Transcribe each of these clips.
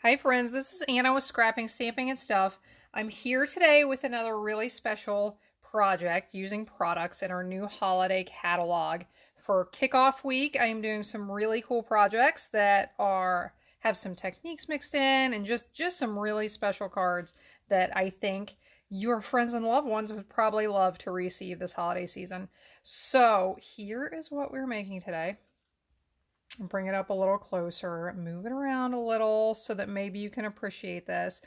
Hi friends, this is Anna with Scrapping, Stamping, and Stuff. I'm here today with another really special project using products in our new holiday catalog. For kickoff week, I am doing some really cool projects that have some techniques mixed in and just some really special cards that I think your friends and loved ones would probably love to receive this holiday season. So here is what we're making today. Bring it up a little closer, move it around a little so that maybe you can appreciate this.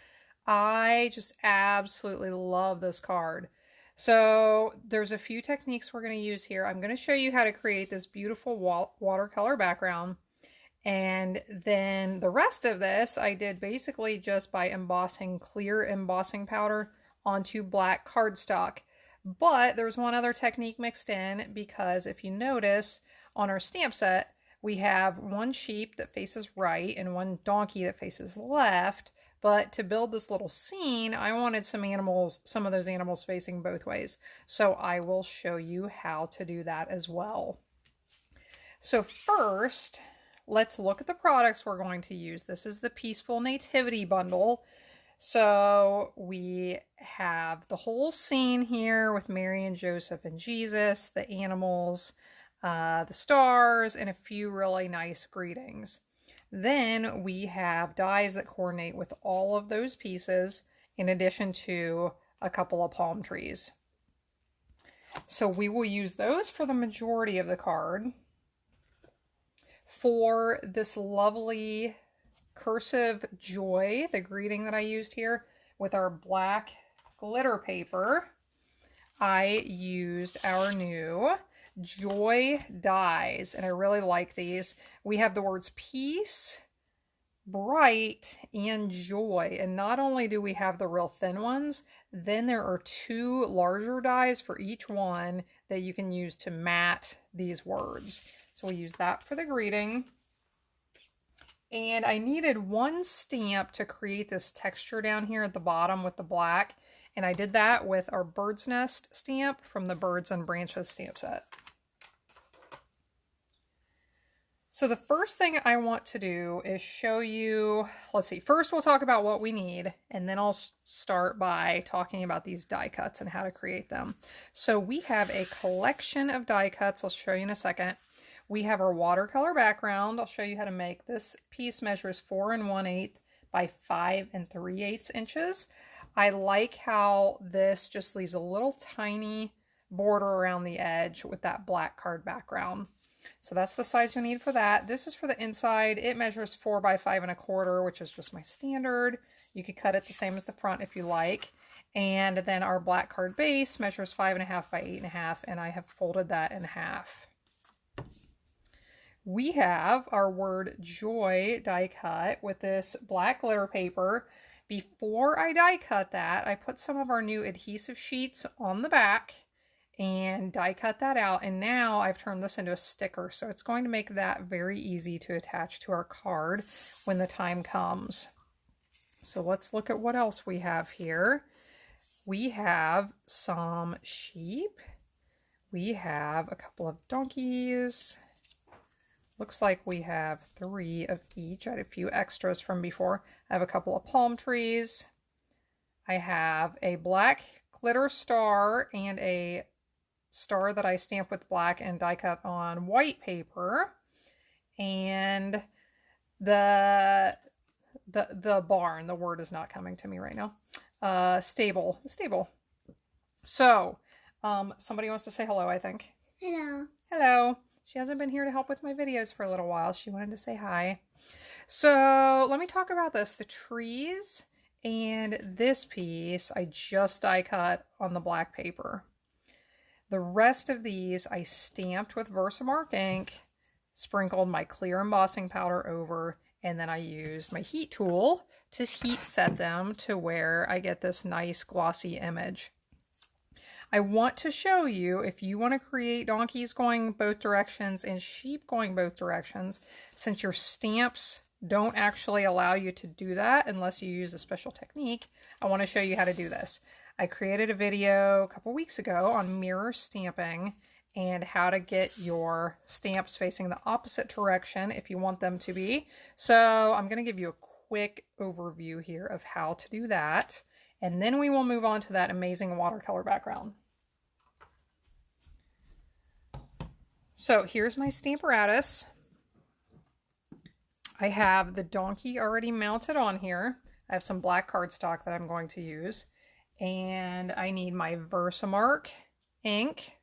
I just absolutely love this card. So there's a few techniques we're going to use here. I'm going to show you how to create this beautiful watercolor background. And then the rest of this I did basically just by embossing clear embossing powder onto black cardstock. But there's one other technique mixed in because if you notice on our stamp set, we have one sheep that faces right and one donkey that faces left. But to build this little scene, I wanted some of those animals facing both ways. So I will show you how to do that as well. So first, let's look at the products we're going to use. This is the Peaceful Nativity bundle. So we have the whole scene here with Mary and Joseph and Jesus, the animals, the stars, and a few really nice greetings. Then we have dies that coordinate with all of those pieces, in addition to a couple of palm trees. So we will use those for the majority of the card. For this lovely cursive joy, the greeting that I used here with our black glitter paper, I used our new Joy dies, and I really like these. We have the words peace, bright, and joy. And not only do we have the real thin ones, then there are two larger dies for each one that you can use to mat these words. So we use that for the greeting. And I needed one stamp to create this texture down here at the bottom with the black. And I did that with our bird's nest stamp from the Birds and Branches stamp set. So the first thing I want to do is show you, let's see, first we'll talk about what we need, and then I'll start by talking about these die cuts and how to create them. So we have a collection of die cuts. I'll show you in a second. We have our watercolor background. I'll show you how to make this piece. Measures 4 1/8 by 5 3/8 inches. I like how this just leaves a little tiny border around the edge with that black card background. So that's the size you need for that. This is for the inside. It measures 4 by 5 1/4, which is just my standard. You could cut it the same as the front if you like. And then our black card base measures 5 1/2 by 8 1/2, and I have folded that in half. We have our word joy die cut with this black glitter paper. Before I die cut that, I put some of our new adhesive sheets on the back and die cut that out, and now I've turned this into a sticker, so it's going to make that very easy to attach to our card when the time comes. So let's look at what else we have here. We have some sheep. We have a couple of donkeys. Looks like we have 3 of each. I had a few extras from before. I have a couple of palm trees. I have a black glitter star and a star that I stamped with black and die cut on white paper, and the barn. The word is not coming to me right now. Stable. So somebody wants to say hello, I think. Hello. She hasn't been here to help with my videos for a little while. She wanted to say hi. So let me talk about this. The trees and this piece I just die cut on the black paper. The rest of these I stamped with Versamark ink, sprinkled my clear embossing powder over, and then I used my heat tool to heat set them to where I get this nice glossy image. I want to show you, if you want to create donkeys going both directions and sheep going both directions, since your stamps don't actually allow you to do that unless you use a special technique, I want to show you how to do this. I created a video a couple weeks ago on mirror stamping and how to get your stamps facing the opposite direction if you want them to be. So I'm going to give you a quick overview here of how to do that. And then we will move on to that amazing watercolor background. So here's my Stamparatus. I have the donkey already mounted on here. I have some black cardstock that I'm going to use. And I need my Versamark ink.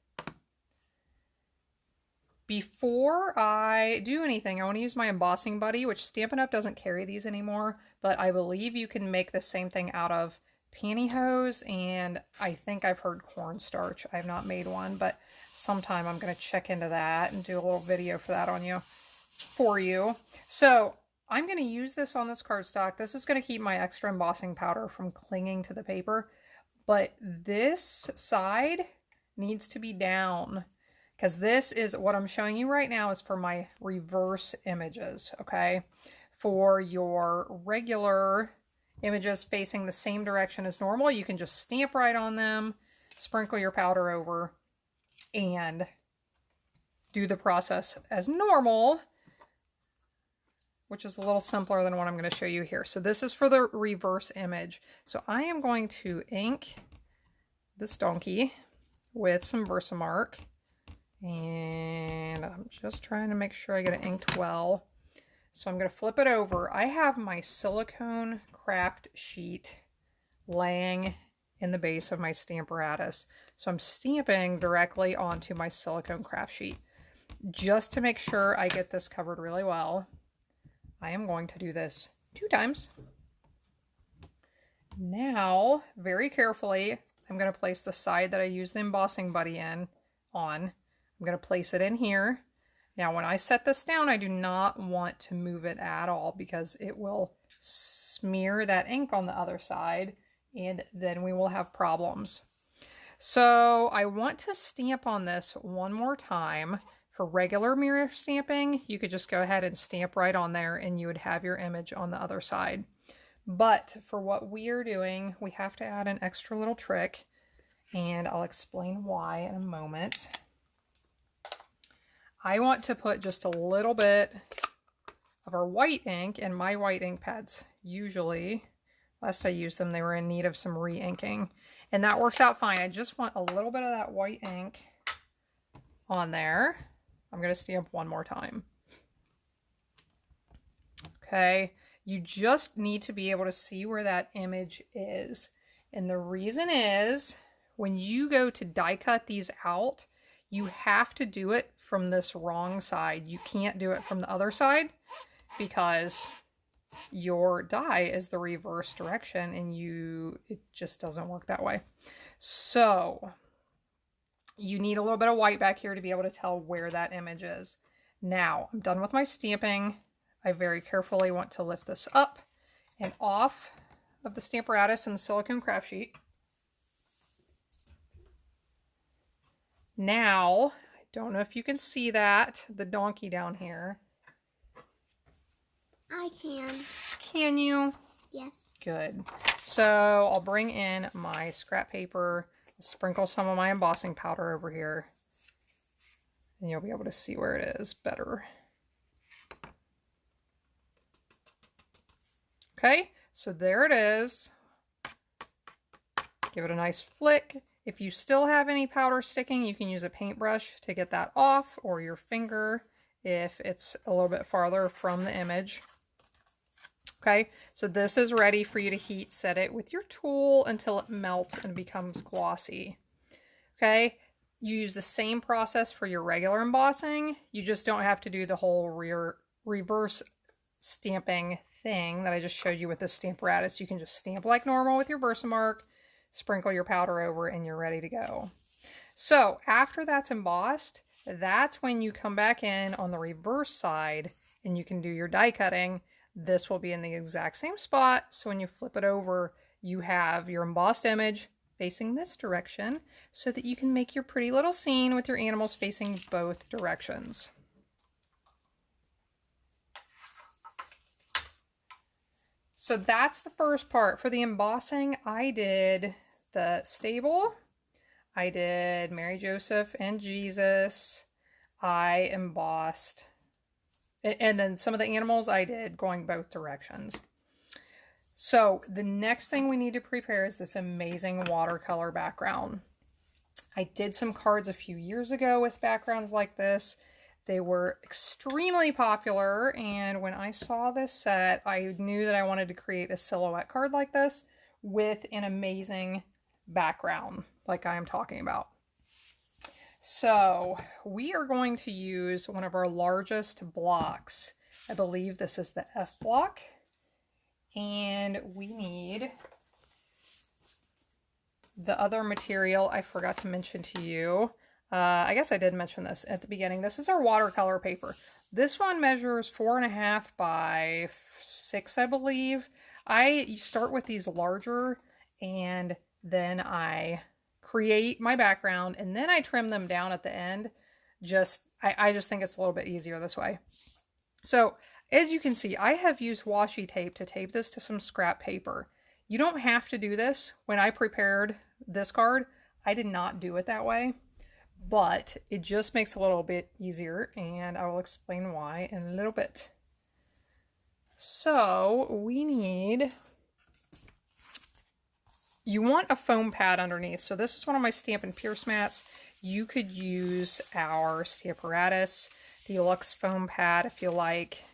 Before I do anything, I want to use my embossing buddy, which Stampin' Up! Doesn't carry these anymore, but I believe you can make the same thing out of pantyhose, and I think I've heard cornstarch. I have not made one, but sometime I'm going to check into that and do a little video for that for you. So I'm going to use this on this cardstock. This is going to keep my extra embossing powder from clinging to the paper, but this side needs to be down. Because this is what I'm showing you right now is for my reverse images, okay? For your regular images facing the same direction as normal, you can just stamp right on them, sprinkle your powder over, and do the process as normal, which is a little simpler than what I'm going to show you here. So this is for the reverse image. So I am going to ink this donkey with some Versamark. And I'm just trying to make sure I get it inked well. So I'm going to flip it over. I have my silicone craft sheet laying in the base of my Stamparatus. So I'm stamping directly onto my silicone craft sheet. Just to make sure I get this covered really well, I am going to do this 2 times. Now, very carefully, I'm going to place the side that I use the embossing buddy on. I'm going to place it in here. Now, when I set this down, I do not want to move it at all because it will smear that ink on the other side, and then we will have problems. So I want to stamp on this one more time. For regular mirror stamping, you could just go ahead and stamp right on there and you would have your image on the other side. But for what we are doing, we have to add an extra little trick, and I'll explain why in a moment. I want to put just a little bit of our white ink, and my white ink pads usually, last I used them, they were in need of some re-inking, and that works out fine. I just want a little bit of that white ink on there. I'm going to stamp one more time. Okay, you just need to be able to see where that image is, and the reason is when you go to die cut these out, you have to do it from this wrong side. You can't do it from the other side because your die is the reverse direction and it just doesn't work that way. So you need a little bit of white back here to be able to tell where that image is. Now, I'm done with my stamping. I very carefully want to lift this up and off of the Stamparatus and the silicone craft sheet. Now, I don't know if you can see that, the donkey down here. I can. Can you? Yes. Good. So I'll bring in my scrap paper, sprinkle some of my embossing powder over here, and you'll be able to see where it is better. Okay, so there it is. Give it a nice flick. If you still have any powder sticking, you can use a paintbrush to get that off, or your finger if it's a little bit farther from the image. Okay, so this is ready for you to heat set it with your tool until it melts and becomes glossy. Okay, you use the same process for your regular embossing. You just don't have to do the whole reverse stamping thing that I just showed you with this Stamparatus. You can just stamp like normal with your Versamark, sprinkle your powder over, and you're ready to go. So after that's embossed, that's when you come back in on the reverse side and you can do your die cutting. This will be in the exact same spot. So when you flip it over, you have your embossed image facing this direction so that you can make your pretty little scene with your animals facing both directions. So that's the first part. For the embossing, I did the stable, I did Mary, Joseph, and Jesus. I embossed, and then some of the animals I did going both directions. So the next thing we need to prepare is this amazing watercolor background. I did some cards a few years ago with backgrounds like this. They were extremely popular, and when I saw this set, I knew that I wanted to create a silhouette card like this with an amazing background like I am talking about. So we are going to use one of our largest blocks. I believe this is the F block, and we need the other material I forgot to mention to you. I guess I did mention this at the beginning. This is our watercolor paper. This one measures 4.5 by 6, I believe. I start with these larger, and then I create my background, and then I trim them down at the end. I just think it's a little bit easier this way. So as you can see, I have used washi tape to tape this to some scrap paper. You don't have to do this. When I prepared this card, I did not do it that way, but it just makes it a little bit easier, and I will explain why in a little bit. So you want a foam pad underneath. So this is one of my Stampin' Pierce mats. You could use our Stamparatus Deluxe foam pad if you like,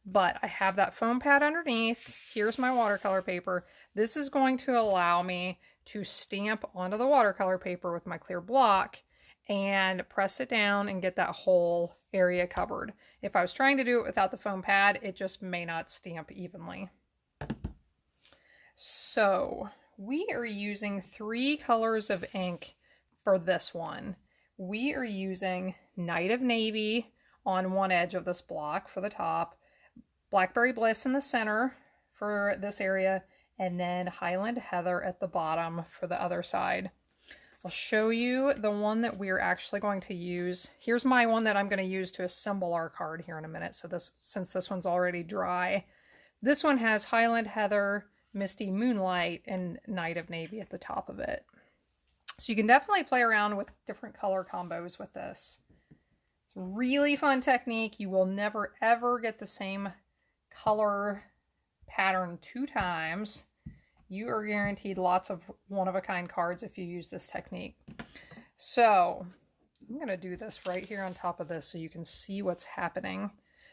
but I have that foam pad underneath. Here's my watercolor paper. This is going to allow me to stamp onto the watercolor paper with my clear block and press it down and get that whole area covered. If I was trying to do it without the foam pad, it just may not stamp evenly. So we are using 3 colors of ink for this one. We are using Night of Navy on one edge of this block for the top, Blackberry Bliss in the center for this area, and then Highland Heather at the bottom for the other side. I'll show you the one that we're actually going to use. Here's my one that I'm going to use to assemble our card here in a minute. So since this one's already dry, this one has Highland Heather, Misty Moonlight, and Night of Navy at the top of it. So you can definitely play around with different color combos with this. It's a really fun technique. You will never ever get the same color pattern 2 times. You are guaranteed lots of one-of-a-kind cards if you use this technique. So I'm going to do this right here on top of this so you can see what's happening.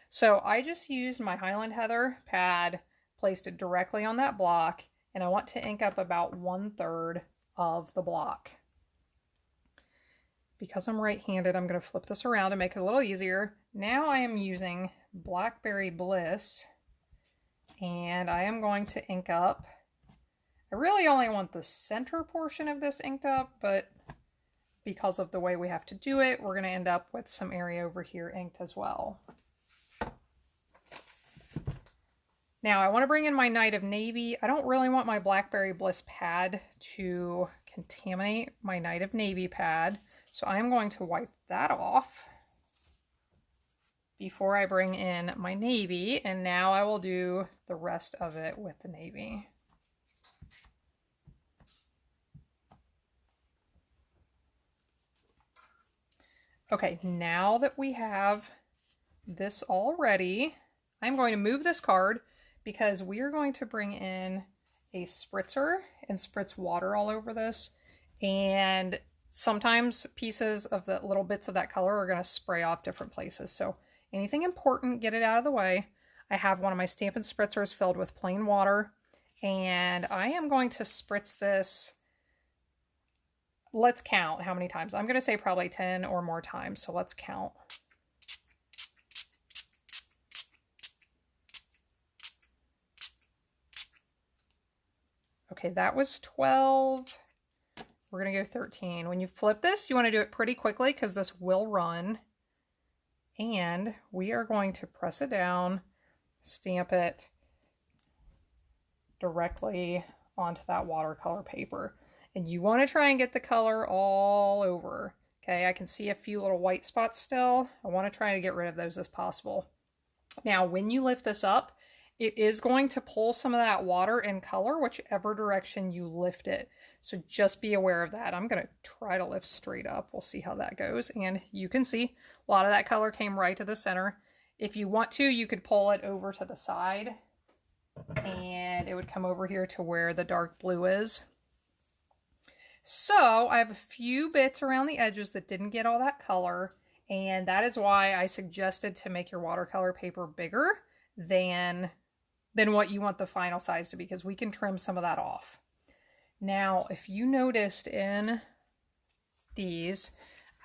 So I just used my Highland Heather pad, placed it directly on that block, and I want to ink up about 1/3 of the block. Because I'm right-handed, I'm going to flip this around to make it a little easier. Now I am using Blackberry Bliss, and I am going to ink up. I really only want the center portion of this inked up, but because of the way we have to do it, we're going to end up with some area over here inked as well. Now I want to bring in my Night of Navy. I don't really want my Blackberry Bliss pad to contaminate my Night of Navy pad, so I'm going to wipe that off before I bring in my navy, and now I will do the rest of it with the navy. Okay, now that we have this all ready, I'm going to move this card because we are going to bring in a spritzer and spritz water all over this. And sometimes pieces of the little bits of that color are going to spray off different places. So anything important, get it out of the way. I have one of my Stampin' Spritzers filled with plain water, and I am going to spritz this. Let's count how many times. I'm going to say probably 10 or more times, so let's count. Okay, that was 12. We're going to go 13. When you flip this, you want to do it pretty quickly because this will run. And we are going to press it down, stamp it directly onto that watercolor paper. And you want to try and get the color all over. Okay, I can see a few little white spots still. I want to try to get rid of those as possible. Now, when you lift this up, it is going to pull some of that water and color whichever direction you lift it. So just be aware of that. I'm going to try to lift straight up. We'll see how that goes. And you can see a lot of that color came right to the center. If you want to, you could pull it over to the side and it would come over here to where the dark blue is. So I have a few bits around the edges that didn't get all that color, and that is why I suggested to make your watercolor paper bigger than what you want the final size to be, because we can trim some of that off. Now, if you noticed in these,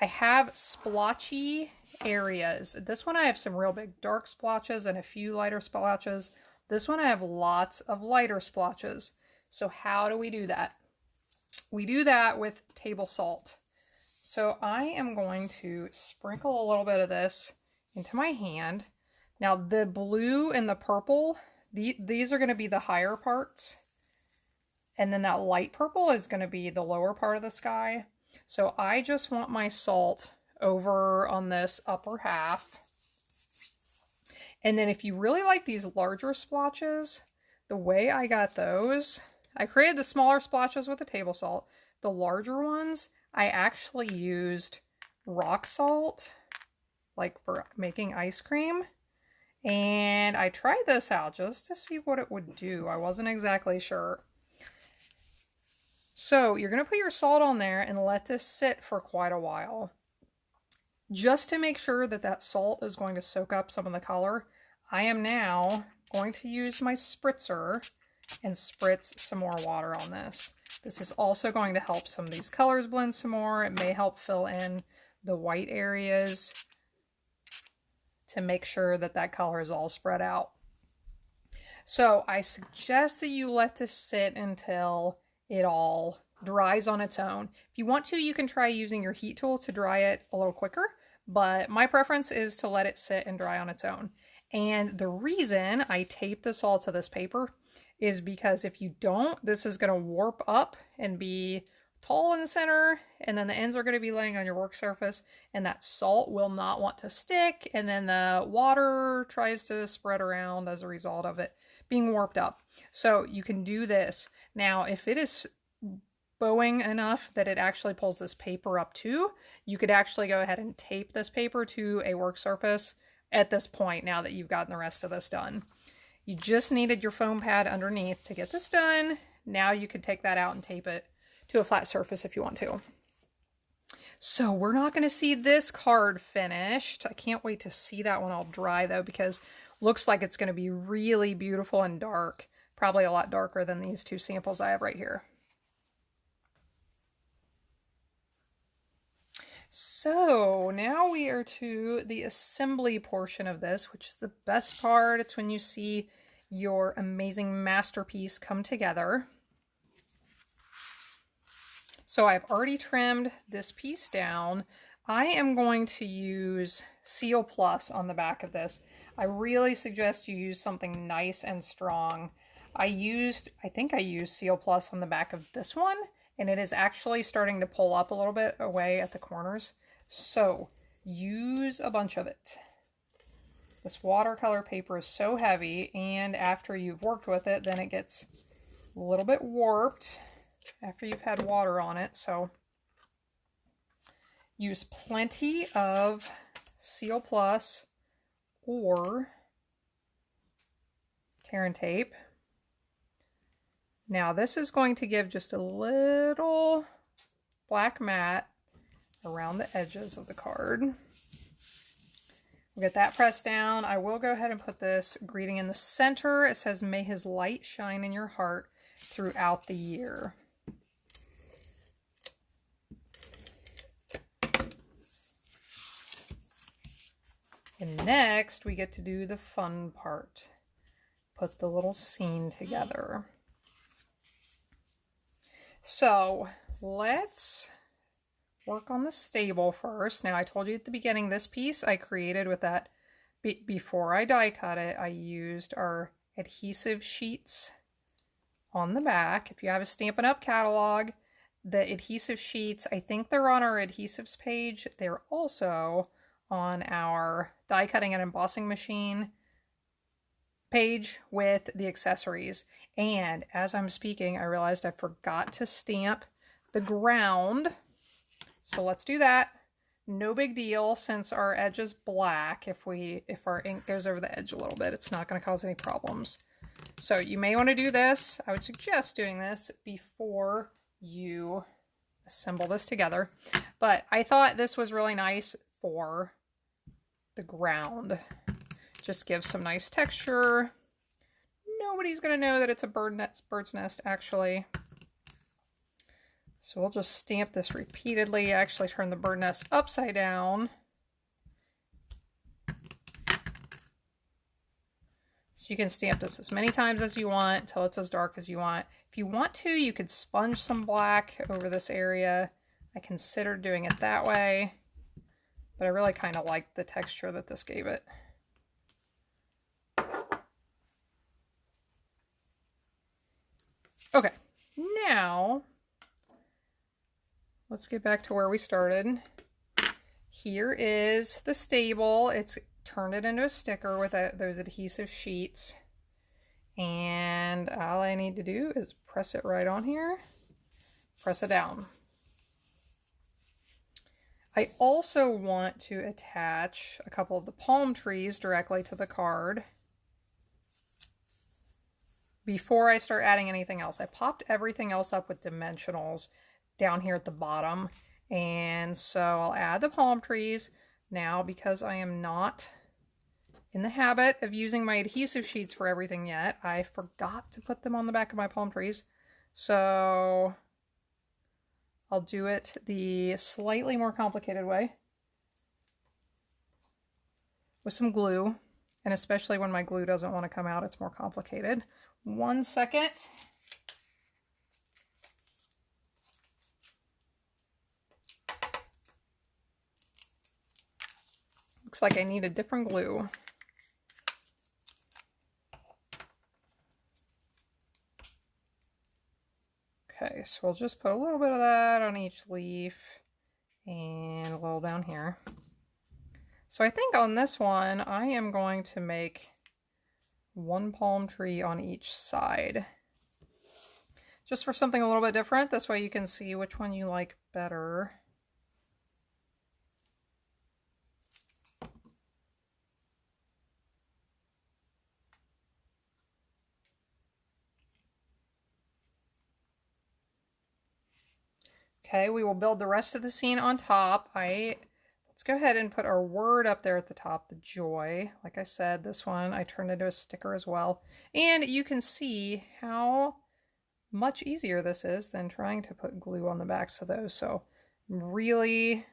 I have splotchy areas. This one I have some real big dark splotches and a few lighter splotches. This one I have lots of lighter splotches. So how do we do that? We do that with table salt. So I am going to sprinkle a little bit of this into my hand. Now the blue and the purple, these are going to be the higher parts. And then that light purple is going to be the lower part of the sky. So I just want my salt over on this upper half. And then if you really like these larger splotches, the way I got those, I created the smaller splotches with the table salt. The larger ones, I actually used rock salt, like for making ice cream. And I tried this out just to see what it would do. I wasn't exactly sure. So you're going to put your salt on there and let this sit for quite a while. Just to make sure that that salt is going to soak up some of the color, I am now going to use my spritzer and spritz some more water on this. This is also going to help some of these colors blend some more. It may help fill in the white areas to make sure that that color is all spread out. So I suggest that you let this sit until it all dries on its own. If you want to, you can try using your heat tool to dry it a little quicker, but my preference is to let it sit and dry on its own. And the reason I tape this all to this paper is because if you don't, this is going to warp up and be tall in the center, and then the ends are going to be laying on your work surface, and that salt will not want to stick, and then the water tries to spread around as a result of it being warped up. So you can do this. Now, if it is bowing enough that it actually pulls this paper up too, you could actually go ahead and tape this paper to a work surface at this point now that you've gotten the rest of this done. You just needed your foam pad underneath to get this done. Now you could take that out and tape it to a flat surface if you want to. So we're not going to see this card finished. I can't wait to see that one all dry though, because looks like it's going to be really beautiful and dark. Probably a lot darker than these two samples I have right here. So now we are to the assembly portion of this, which is the best part. It's when you see your amazing masterpiece come together. So I've already trimmed this piece down. I am going to use Seal Plus on the back of this. I really suggest you use something nice and strong. I think I used Seal Plus on the back of this one, and it is actually starting to pull up a little bit away at the corners. So use a bunch of it. This watercolor paper is so heavy, and after you've worked with it, then it gets a little bit warped after you've had water on it. So use plenty of Seal Plus or tear and tape. Now this is going to give just a little black mat around the edges of the card. We'll get that pressed down. I will go ahead and put this greeting in the center. It says, "May his light shine in your heart throughout the year." And next we get to do the fun part. Put the little scene together. So let's work on the stable first. Now I told you at the beginning, this piece I created with that, before I die cut it, I used our adhesive sheets on the back. If you have a Stampin' Up catalog, the adhesive sheets, I think they're on our adhesives page. They're also on our die cutting and embossing machine page with the accessories. And as I'm speaking, I realized I forgot to stamp the ground. So let's do that. No big deal, since our edge is black. If our ink goes over the edge a little bit, it's not going to cause any problems. So you may want to do this. I would suggest doing this before you assemble this together. But I thought this was really nice for the ground. Just gives some nice texture. Nobody's going to know that it's a bird's nest, actually. So we'll just stamp this repeatedly. Actually turn the bird nest upside down. So you can stamp this as many times as you want until it's as dark as you want. If you want to, you could sponge some black over this area. I considered doing it that way, but I really kind of liked the texture that this gave it. Okay, now let's get back to where we started. Here is the stable. It's turned it into a sticker with those adhesive sheets. And all I need to do is press it right on here, press it down. I also want to attach a couple of the palm trees directly to the card before I start adding anything else. I popped everything else up with dimensionals down here at the bottom. And so I'll add the palm trees. Now, because I am not in the habit of using my adhesive sheets for everything yet, I forgot to put them on the back of my palm trees. So I'll do it the slightly more complicated way with some glue. And especially when my glue doesn't want to come out, it's more complicated. 1 second. Looks like I need a different glue. Okay, so we'll just put a little bit of that on each leaf and a little down here. So I think on this one, I am going to make one palm tree on each side. Just for something a little bit different. This way you can see which one you like better. Okay, we will build the rest of the scene on top. Let's go ahead and put our word up there at the top, the joy. Like I said, this one I turned into a sticker as well. And you can see how much easier this is than trying to put glue on the backs of those. So I'm really,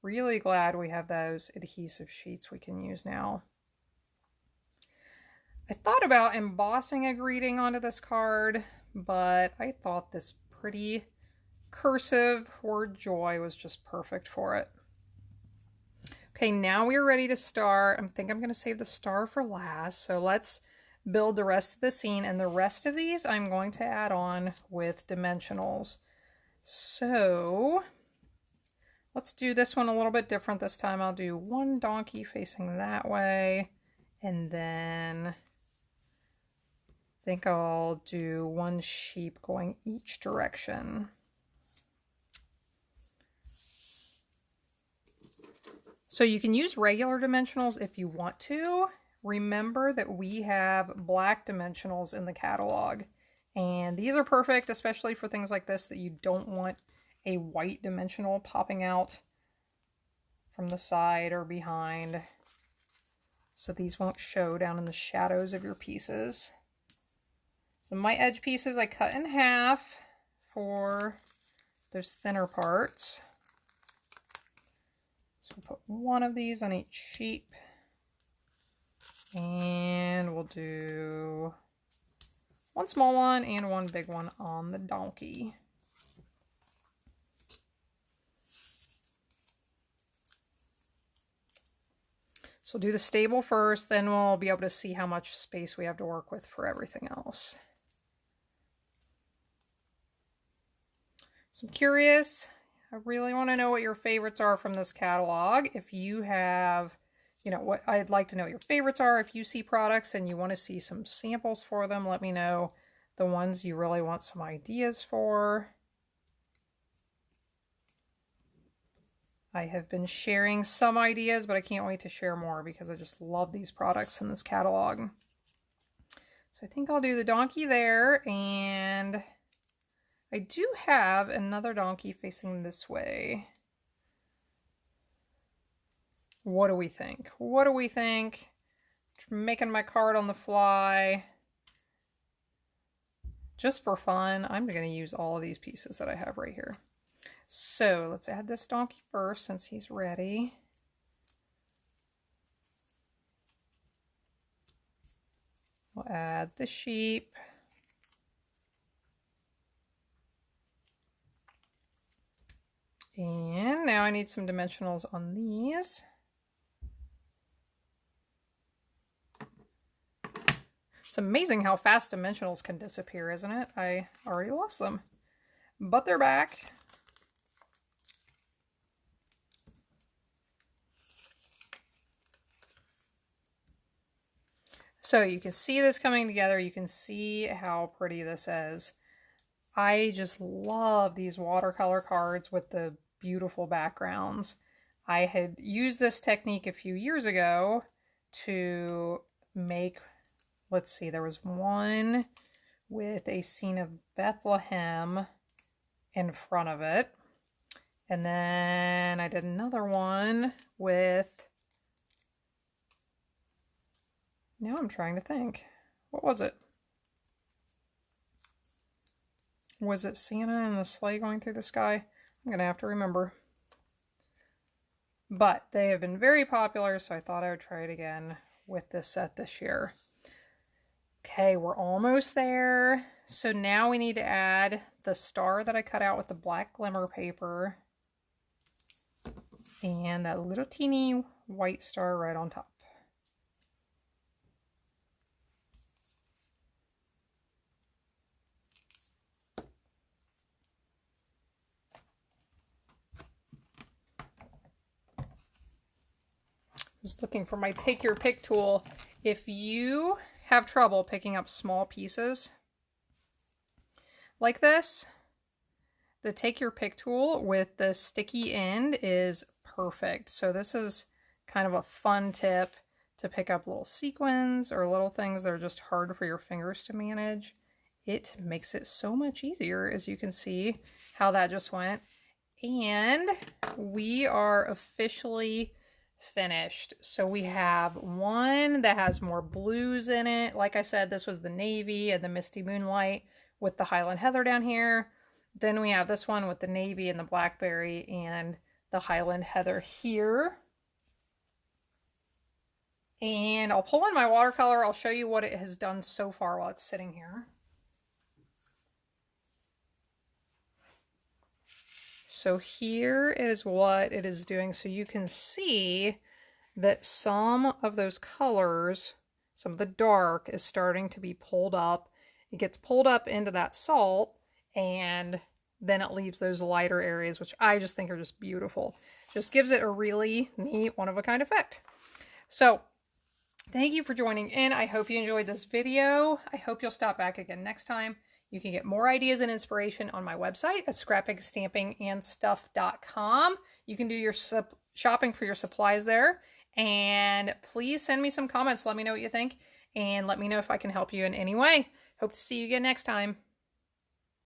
really glad we have those adhesive sheets we can use now. I thought about embossing a greeting onto this card, but I thought this pretty cursive word joy was just perfect for it. Okay, now we're ready to start. I think I'm going to save the star for last. So let's build the rest of the scene, and the rest of these I'm going to add on with dimensionals. So let's do this one a little bit different this time. I'll do one donkey facing that way, and then I think I'll do one sheep going each direction. So you can use regular dimensionals if you want to. Remember that we have black dimensionals in the catalog. And these are perfect, especially for things like this that you don't want a white dimensional popping out from the side or behind. So these won't show down in the shadows of your pieces. So my edge pieces I cut in half for those thinner parts. So we'll put one of these on each sheep, and we'll do one small one and one big one on the donkey. So we'll do the stable first, then we'll be able to see how much space we have to work with for everything else. So I'm curious. I really want to know what your favorites are from this catalog. If you have, what I'd like to know what your favorites are. If you see products and you want to see some samples for them, let me know the ones you really want some ideas for. I have been sharing some ideas, but I can't wait to share more because I just love these products in this catalog. So So I think I'll do the donkey there, and I do have another donkey facing this way. What do we think? What do we think? Making my card on the fly. Just for fun, I'm going to use all of these pieces that I have right here. So let's add this donkey first since he's ready. We'll add the sheep. And now I need some dimensionals on these. It's amazing how fast dimensionals can disappear, isn't it? I already lost them, but they're back. So you can see this coming together. You can see how pretty this is. I just love these watercolor cards with the beautiful backgrounds. I had used this technique a few years ago to make, let's see, there was one with a scene of Bethlehem in front of it. And then I did another one with, now I'm trying to think. What was it? Was it Santa and the sleigh going through the sky? I'm going to have to remember. But they have been very popular, so I thought I would try it again with this set this year. Okay, we're almost there. So now we need to add the star that I cut out with the black glimmer paper. And that little teeny white star right on top. Just looking for my take your pick tool. If you have trouble picking up small pieces like this, the take your pick tool with the sticky end is perfect. So this is kind of a fun tip to pick up little sequins or little things that are just hard for your fingers to manage. It makes it so much easier, as you can see how that just went. And we are officially finished. So we have one that has more blues in it. Like I said, this was the navy and the misty moonlight with the Highland heather down here. Then we have this one with the navy and the blackberry and the Highland heather here. And I'll pull in my watercolor. I'll show you what it has done so far while it's sitting here. So here is what it is doing. So you can see that some of those colors, some of the dark is starting to be pulled up. It gets pulled up into that salt, and then it leaves those lighter areas, which I just think are just beautiful. Just gives it a really neat one-of-a-kind effect. So thank you for joining in. I hope you enjoyed this video. I hope you'll stop back again next time. You can get more ideas and inspiration on my website at scrapbookstampingandstuff.com. You can do your shopping for your supplies there. And please send me some comments. Let me know what you think. And let me know if I can help you in any way. Hope to see you again next time.